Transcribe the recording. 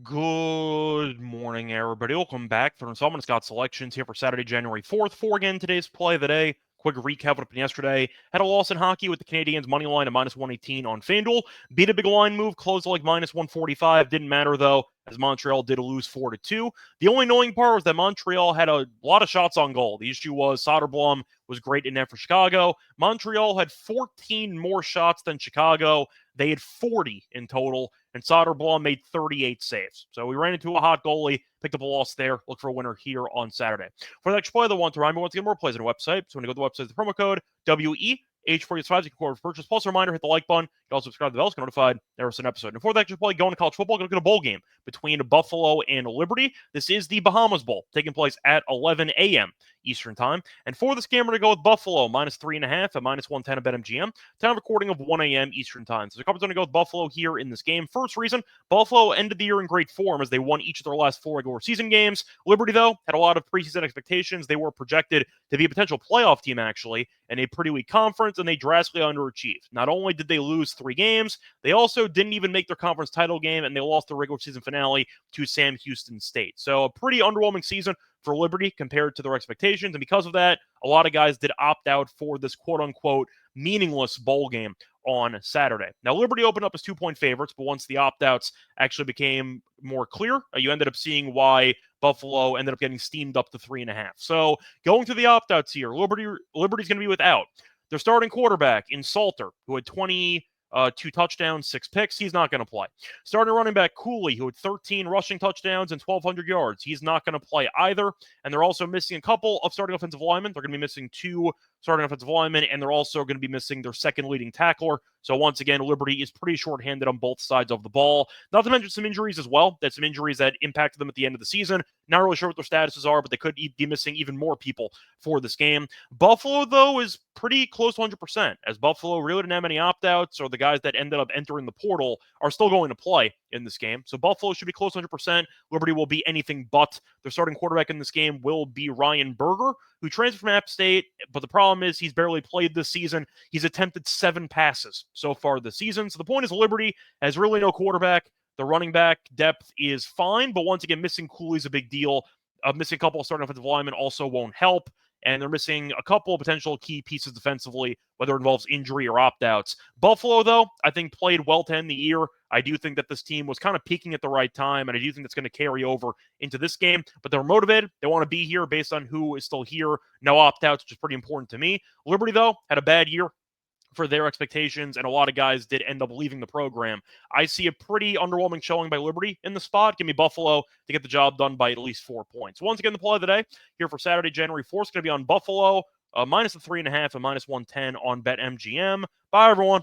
Good morning, everybody. Welcome back for installment of Scott's Selections here for Saturday, January 4th. For again, today's play of the day. Quick recap what happened yesterday. Had a loss in hockey with the Canadiens money line at minus 118 on FanDuel. Beat a big line move, closed like minus 145. Didn't matter though, as Montreal did lose 4-2. The only annoying part was that Montreal had a lot of shots on goal. The issue was Soderblom was great in net for Chicago. Montreal had 14 more shots than Chicago. They had 40 in total, and Soderblom made 38 saves. So we ran into a hot goalie, picked up a loss there. Look for a winner here on Saturday. For the next play, the one to remind me once again, more plays on the website. So when you go to the website, the promo code WEH45, you can record purchase. Plus, a reminder, hit the like button. You can also subscribe to the bell to get notified there's an episode. And for the extra play, going to college football, going to look at a bowl game between Buffalo and Liberty. This is the Bahamas Bowl, taking place at 11 a.m. Eastern Time. And for this game, we're going to go with Buffalo, minus 3.5 at minus 110 at BetMGM. Time recording of 1 a.m. Eastern Time. So the cover's going to go with Buffalo here in this game. First reason, Buffalo ended the year in great form as they won each of their last 4 regular season games. Liberty, though, had a lot of preseason expectations. They were projected to be a potential playoff team, actually, in a pretty weak conference, and they drastically underachieved. Not only did they lose 3 games, they also didn't even make their conference title game, and they lost the regular season finale to Sam Houston State. So a pretty underwhelming season for Liberty compared to their expectations. And because of that, a lot of guys did opt out for this quote-unquote meaningless bowl game on Saturday. Now, Liberty opened up as 2-point favorites, but once the opt-outs actually became more clear, you ended up seeing why Buffalo ended up getting steamed up to 3.5. So going to the opt-outs here, Liberty's going to be without their starting quarterback in Salter, who had 2 touchdowns, 6 picks. He's not going to play. Starting running back Cooley, who had 13 rushing touchdowns and 1,200 yards. He's not going to play either. And they're also missing a couple of starting offensive linemen. They're going to be missing 2 starting offensive linemen, and they're also going to be missing their second leading tackler. So once again, Liberty is pretty shorthanded on both sides of the ball. Not to mention some injuries as well. That's some injuries that impacted them at the end of the season. Not really sure what their statuses are, but they could be missing even more people for this game. Buffalo, though, is pretty close to 100%, as Buffalo really didn't have any opt-outs, or the guys that ended up entering the portal are still going to play in this game. So Buffalo should be close to 100%. Liberty will be anything but. Their starting quarterback in this game will be Ryan Berger, who transferred from App State, but the problem is he's barely played this season. He's attempted 7 passes so far this season. So the point is Liberty has really no quarterback. The running back depth is fine, but once again, missing Cooley's a big deal. Missing a couple of starting offensive linemen also won't help. And they're missing a couple of potential key pieces defensively, whether it involves injury or opt-outs. Buffalo, though, I think played well to end the year. I do think that this team was kind of peaking at the right time, and I do think it's going to carry over into this game. But they're motivated. They want to be here based on who is still here. No opt-outs, which is pretty important to me. Liberty, though, had a bad year for their expectations, and a lot of guys did end up leaving the program. I see a pretty underwhelming showing by Liberty in the spot. Give me Buffalo to get the job done by at least 4 points. Once again, the play of the day here for Saturday, January 4th is going to be on Buffalo, minus the 3.5 and minus 110 on BetMGM. Bye, everyone.